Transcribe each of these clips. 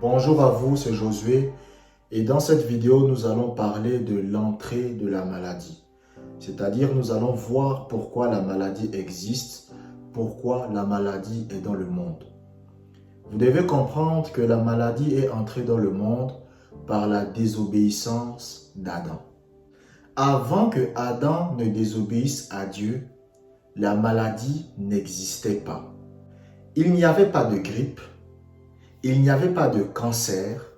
Bonjour à vous, c'est Josué et dans cette vidéo, nous allons parler de l'entrée de la maladie. C'est-à-dire, nous allons voir pourquoi la maladie existe, pourquoi la maladie est dans le monde. Vous devez comprendre que la maladie est entrée dans le monde par la désobéissance d'Adam. Avant que Adam ne désobéisse à Dieu, la maladie n'existait pas. Il n'y avait pas de grippe, il n'y avait pas de cancer,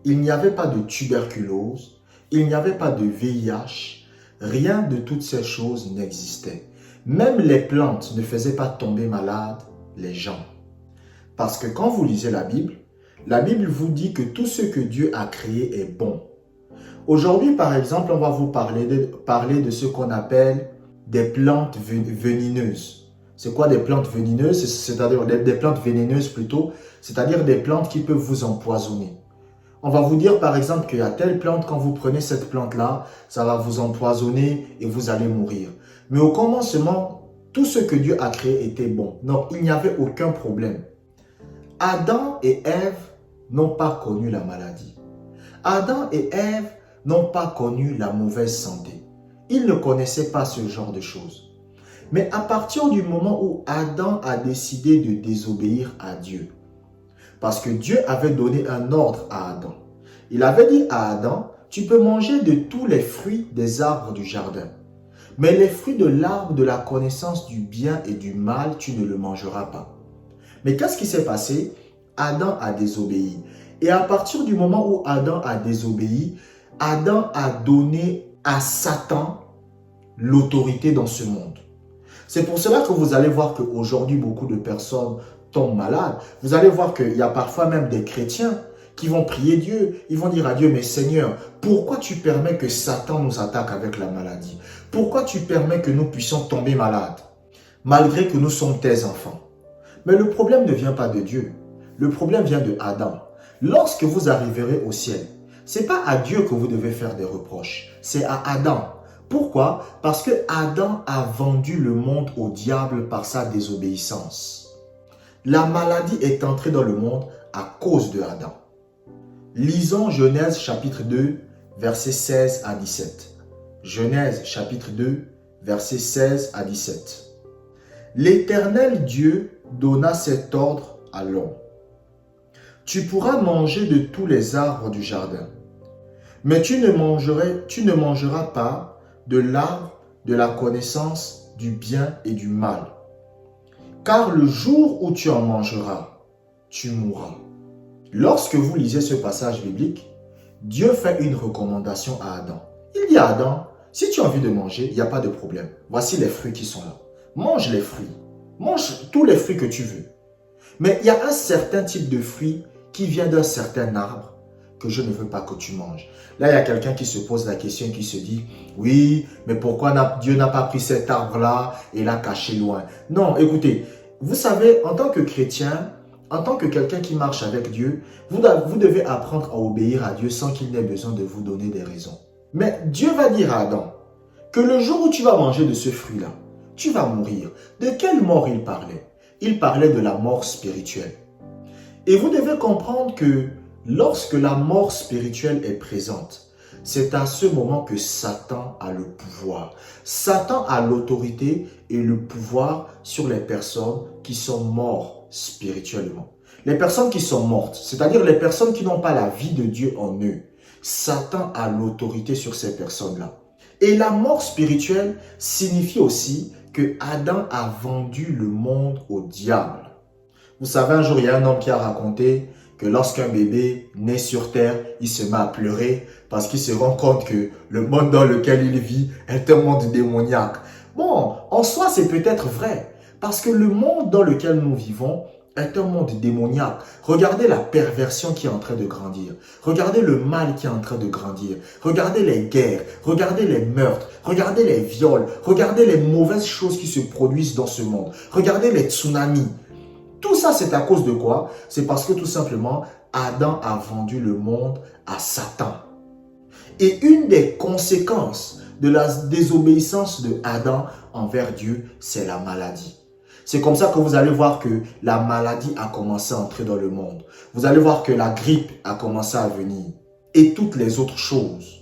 il n'y avait pas de tuberculose, il n'y avait pas de VIH, rien de toutes ces choses n'existait. Même les plantes ne faisaient pas tomber malades les gens. Parce que quand vous lisez la Bible vous dit que tout ce que Dieu a créé est bon. Aujourd'hui, par exemple, on va vous parler de ce qu'on appelle des plantes venimeuses. C'est quoi des plantes venimeuses? C'est-à-dire des plantes vénéneuses plutôt, c'est-à-dire des plantes qui peuvent vous empoisonner. On va vous dire par exemple qu'il y a telle plante, quand vous prenez cette plante-là, ça va vous empoisonner et vous allez mourir. Mais au commencement, tout ce que Dieu a créé était bon. Donc, il n'y avait aucun problème. Adam et Ève n'ont pas connu la maladie. Adam et Ève n'ont pas connu la mauvaise santé. Ils ne connaissaient pas ce genre de choses. Mais à partir du moment où Adam a décidé de désobéir à Dieu, parce que Dieu avait donné un ordre à Adam. Il avait dit à Adam, tu peux manger de tous les fruits des arbres du jardin. Mais les fruits de l'arbre de la connaissance du bien et du mal, tu ne le mangeras pas. Mais qu'est-ce qui s'est passé? Adam a désobéi. Et à partir du moment où Adam a désobéi, Adam a donné à Satan l'autorité dans ce monde. C'est pour cela que vous allez voir qu'aujourd'hui, beaucoup de personnes tombent malades. Vous allez voir qu'il y a parfois même des chrétiens qui vont prier Dieu. Ils vont dire à Dieu, mais Seigneur, pourquoi tu permets que Satan nous attaque avec la maladie? Pourquoi tu permets que nous puissions tomber malades, malgré que nous sommes tes enfants? Mais le problème ne vient pas de Dieu. Le problème vient de Adam. Lorsque vous arriverez au ciel, ce n'est pas à Dieu que vous devez faire des reproches, c'est à Adam. Pourquoi? Parce que Adam a vendu le monde au diable par sa désobéissance. La maladie est entrée dans le monde à cause de Adam. Lisons Genèse chapitre 2, versets 16 à 17. Genèse chapitre 2, versets 16 à 17. L'Éternel Dieu donna cet ordre à l'homme. Tu pourras manger de tous les arbres du jardin, mais tu ne mangeras pas de l'arbre de la connaissance du bien et du mal. Car le jour où tu en mangeras, tu mourras. Lorsque vous lisez ce passage biblique, Dieu fait une recommandation à Adam. Il dit à Adam, si tu as envie de manger, il n'y a pas de problème. Voici les fruits qui sont là. Mange les fruits. Mange tous les fruits que tu veux. Mais il y a un certain type de fruit qui vient d'un certain arbre que je ne veux pas que tu manges. Là, il y a quelqu'un qui se pose la question et qui se dit, oui, mais pourquoi Dieu n'a pas pris cet arbre-là et l'a caché loin? Non, écoutez, vous savez, en tant que chrétien, en tant que quelqu'un qui marche avec Dieu, vous devez apprendre à obéir à Dieu sans qu'il n'ait besoin de vous donner des raisons. Mais Dieu va dire à Adam que le jour où tu vas manger de ce fruit-là, tu vas mourir. De quelle mort il parlait? Il parlait de la mort spirituelle. Et vous devez comprendre que lorsque la mort spirituelle est présente, c'est à ce moment que Satan a le pouvoir. Satan a l'autorité et le pouvoir sur les personnes qui sont mortes spirituellement. Les personnes qui sont mortes, c'est-à-dire les personnes qui n'ont pas la vie de Dieu en eux. Satan a l'autorité sur ces personnes-là. Et la mort spirituelle signifie aussi que Adam a vendu le monde au diable. Vous savez, un jour, il y a un homme qui a raconté que lorsqu'un bébé naît sur terre, il se met à pleurer parce qu'il se rend compte que le monde dans lequel il vit est un monde démoniaque. Bon, en soi, c'est peut-être vrai parce que le monde dans lequel nous vivons est un monde démoniaque. Regardez la perversion qui est en train de grandir. Regardez le mal qui est en train de grandir. Regardez les guerres. Regardez les meurtres. Regardez les viols. Regardez les mauvaises choses qui se produisent dans ce monde. Regardez les tsunamis. Tout ça, c'est à cause de quoi? C'est parce que tout simplement, Adam a vendu le monde à Satan. Et une des conséquences de la désobéissance de Adam envers Dieu, c'est la maladie. C'est comme ça que vous allez voir que la maladie a commencé à entrer dans le monde. Vous allez voir que la grippe a commencé à venir. Et toutes les autres choses.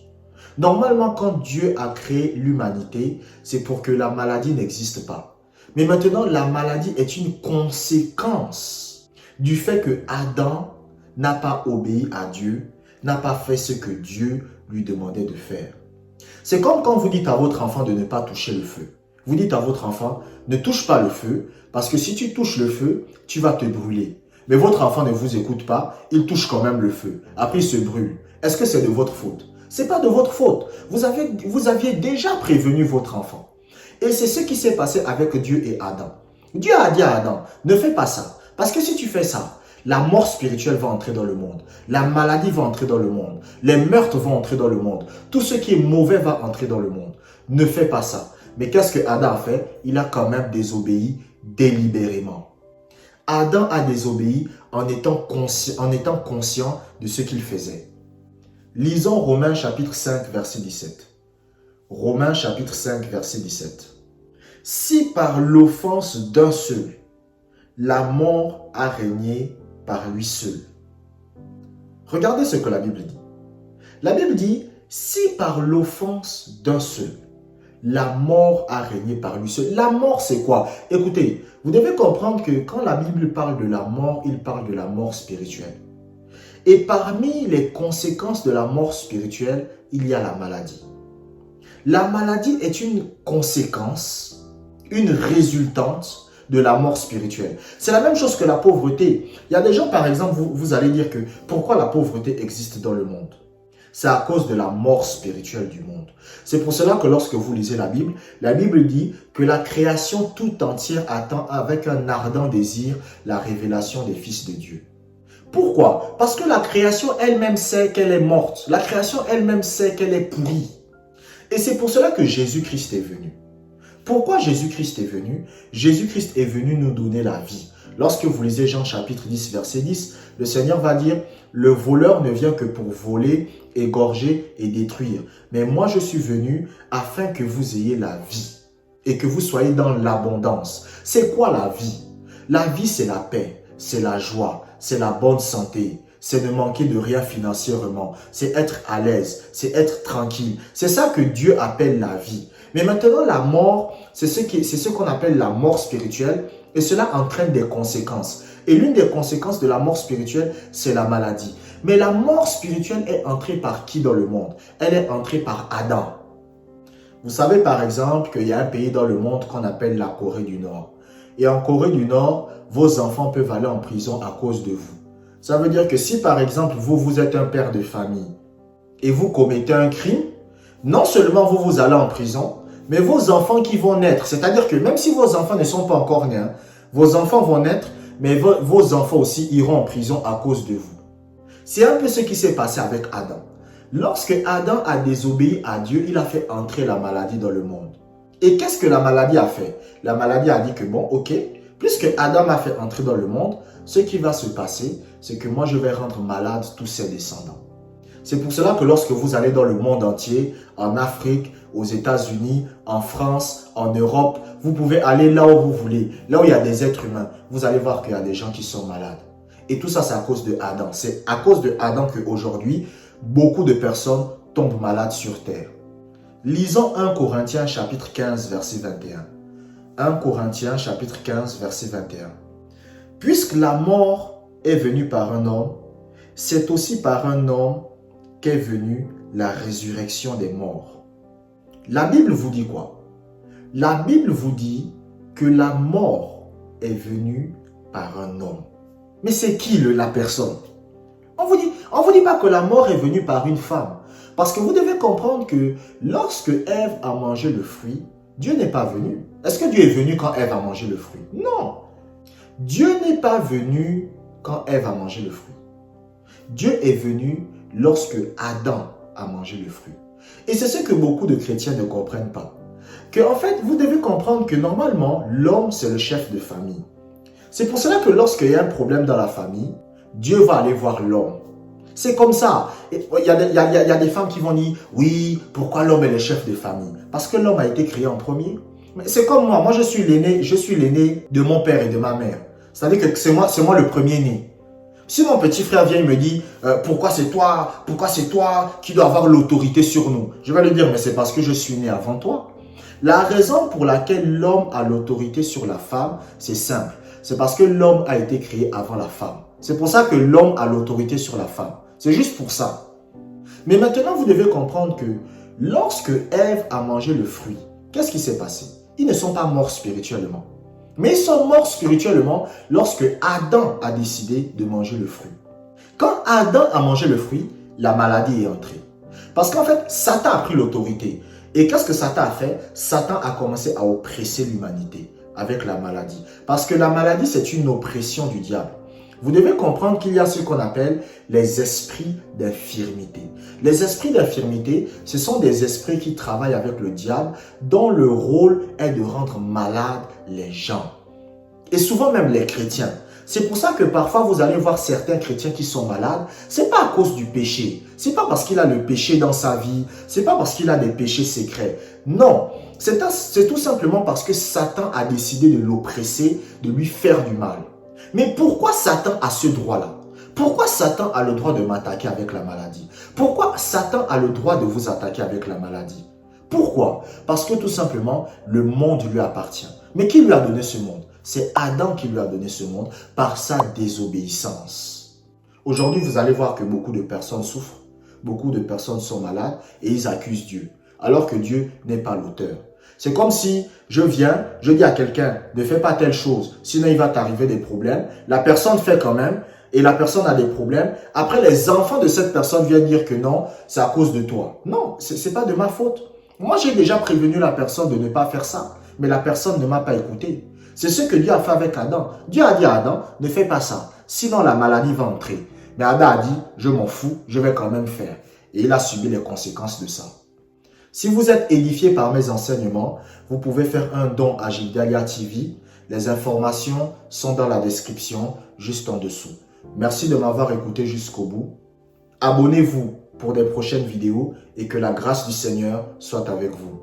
Normalement, quand Dieu a créé l'humanité, c'est pour que la maladie n'existe pas. Mais maintenant, la maladie est une conséquence du fait que Adam n'a pas obéi à Dieu, n'a pas fait ce que Dieu lui demandait de faire. C'est comme quand vous dites à votre enfant de ne pas toucher le feu. Vous dites à votre enfant, ne touche pas le feu, parce que si tu touches le feu, tu vas te brûler. Mais votre enfant ne vous écoute pas, il touche quand même le feu. Après, il se brûle. Est-ce que c'est de votre faute? Ce n'est pas de votre faute. Vous aviez déjà prévenu votre enfant. Et c'est ce qui s'est passé avec Dieu et Adam. Dieu a dit à Adam, ne fais pas ça. Parce que si tu fais ça, la mort spirituelle va entrer dans le monde. La maladie va entrer dans le monde. Les meurtres vont entrer dans le monde. Tout ce qui est mauvais va entrer dans le monde. Ne fais pas ça. Mais qu'est-ce que Adam a fait? Il a quand même désobéi délibérément. Adam a désobéi en étant conscient de ce qu'il faisait. Lisons Romains chapitre 5, verset 17. Romains chapitre 5, verset 17. Si par l'offense d'un seul, la mort a régné par lui seul. Regardez ce que la Bible dit. La Bible dit, si par l'offense d'un seul, la mort a régné par lui seul. La mort, c'est quoi? Écoutez, vous devez comprendre que quand la Bible parle de la mort, il parle de la mort spirituelle. Et parmi les conséquences de la mort spirituelle, il y a la maladie. La maladie est une conséquence, une résultante de la mort spirituelle. C'est la même chose que la pauvreté. Il y a des gens, par exemple, vous allez dire que pourquoi la pauvreté existe dans le monde? C'est à cause de la mort spirituelle du monde. C'est pour cela que lorsque vous lisez la Bible dit que la création tout entière attend avec un ardent désir la révélation des fils de Dieu. Pourquoi? Parce que la création elle-même sait qu'elle est morte. La création elle-même sait qu'elle est pourrie. Et c'est pour cela que Jésus-Christ est venu. Pourquoi Jésus-Christ est venu? Jésus-Christ est venu nous donner la vie. Lorsque vous lisez Jean chapitre 10, verset 10, le Seigneur va dire « Le voleur ne vient que pour voler, égorger et détruire. Mais moi je suis venu afin que vous ayez la vie et que vous soyez dans l'abondance. » C'est quoi la vie? La vie, c'est la paix, c'est la joie, c'est la bonne santé. C'est ne manquer de rien financièrement. C'est être à l'aise. C'est être tranquille. C'est ça que Dieu appelle la vie. Mais maintenant, la mort, c'est ce qu'on appelle la mort spirituelle. Et cela entraîne des conséquences. Et l'une des conséquences de la mort spirituelle, c'est la maladie. Mais la mort spirituelle est entrée par qui dans le monde? Elle est entrée par Adam. Vous savez par exemple qu'il y a un pays dans le monde qu'on appelle la Corée du Nord. Et en Corée du Nord, vos enfants peuvent aller en prison à cause de vous. Ça veut dire que si par exemple vous êtes un père de famille et vous commettez un crime, non seulement vous allez en prison, mais vos enfants qui vont naître, c'est-à-dire que même si vos enfants ne sont pas encore nés, vos enfants vont naître, mais vos enfants aussi iront en prison à cause de vous. C'est un peu ce qui s'est passé avec Adam. Lorsque Adam a désobéi à Dieu, il a fait entrer la maladie dans le monde. Et qu'est-ce que la maladie a fait? La maladie a dit que bon, ok, puisque Adam a fait entrer dans le monde, ce qui va se passer, c'est que moi je vais rendre malade tous ses descendants. C'est pour cela que lorsque vous allez dans le monde entier, en Afrique, aux États-Unis, en France, en Europe, vous pouvez aller là où vous voulez, là où il y a des êtres humains, vous allez voir qu'il y a des gens qui sont malades. Et tout ça, c'est à cause de Adam. C'est à cause de Adam qu'aujourd'hui, beaucoup de personnes tombent malades sur terre. Lisons 1 Corinthiens chapitre 15, verset 21. 1 Corinthiens chapitre 15, verset 21. Puisque la mort est venue par un homme, c'est aussi par un homme qu'est venue la résurrection des morts. La Bible vous dit quoi? La Bible vous dit que la mort est venue par un homme. Mais c'est qui la personne? On vous dit pas que la mort est venue par une femme. Parce que vous devez comprendre que lorsque Ève a mangé le fruit, Dieu n'est pas venu. Est-ce que Dieu est venu quand Ève a mangé le fruit? Non. Dieu n'est pas venu quand Ève a mangé le fruit. Dieu est venu lorsque Adam a mangé le fruit. Et c'est ce que beaucoup de chrétiens ne comprennent pas. Que en fait, vous devez comprendre que normalement, l'homme, c'est le chef de famille. C'est pour cela que lorsqu'il y a un problème dans la famille, Dieu va aller voir l'homme. C'est comme ça. Il y a des femmes qui vont dire, oui, pourquoi l'homme est le chef de famille? Parce que l'homme a été créé en premier. Mais c'est comme moi je suis l'aîné de mon père et de ma mère. C'est-à-dire que c'est moi le premier-né. Si mon petit frère vient et me dit pourquoi c'est toi qui dois avoir l'autorité sur nous, je vais lui dire mais c'est parce que je suis né avant toi. La raison pour laquelle l'homme a l'autorité sur la femme, c'est simple. C'est parce que l'homme a été créé avant la femme. C'est pour ça que l'homme a l'autorité sur la femme. C'est juste pour ça. Mais maintenant, vous devez comprendre que lorsque Ève a mangé le fruit, qu'est-ce qui s'est passé? Ils ne sont pas morts spirituellement. Mais ils sont morts spirituellement lorsque Adam a décidé de manger le fruit. Quand Adam a mangé le fruit, la maladie est entrée. Parce qu'en fait, Satan a pris l'autorité. Et qu'est-ce que Satan a fait? Satan a commencé à oppresser l'humanité avec la maladie. Parce que la maladie, c'est une oppression du diable. Vous devez comprendre qu'il y a ce qu'on appelle les esprits d'infirmité. Les esprits d'infirmité, ce sont des esprits qui travaillent avec le diable, dont le rôle est de rendre malades les gens. Et souvent même les chrétiens. C'est pour ça que parfois vous allez voir certains chrétiens qui sont malades. C'est pas à cause du péché. C'est pas parce qu'il a le péché dans sa vie. C'est pas parce qu'il a des péchés secrets. Non. C'est tout simplement parce que Satan a décidé de l'oppresser, de lui faire du mal. Mais pourquoi Satan a ce droit-là? Pourquoi Satan a le droit de m'attaquer avec la maladie? Pourquoi Satan a le droit de vous attaquer avec la maladie? Pourquoi? Parce que tout simplement, le monde lui appartient. Mais qui lui a donné ce monde? C'est Adam qui lui a donné ce monde par sa désobéissance. Aujourd'hui, vous allez voir que beaucoup de personnes souffrent, beaucoup de personnes sont malades et ils accusent Dieu, alors que Dieu n'est pas l'auteur. C'est comme si je viens, je dis à quelqu'un, ne fais pas telle chose, sinon il va t'arriver des problèmes. La personne fait quand même et la personne a des problèmes. Après, les enfants de cette personne viennent dire que non, c'est à cause de toi. Non, ce n'est pas de ma faute. Moi, j'ai déjà prévenu la personne de ne pas faire ça, mais la personne ne m'a pas écouté. C'est ce que Dieu a fait avec Adam. Dieu a dit à Adam, ne fais pas ça, sinon la maladie va entrer. Mais Adam a dit, je m'en fous, je vais quand même faire. Et il a subi les conséquences de ça. Si vous êtes édifié par mes enseignements, vous pouvez faire un don à Jigdalia TV. Les informations sont dans la description, juste en dessous. Merci de m'avoir écouté jusqu'au bout. Abonnez-vous pour des prochaines vidéos et que la grâce du Seigneur soit avec vous.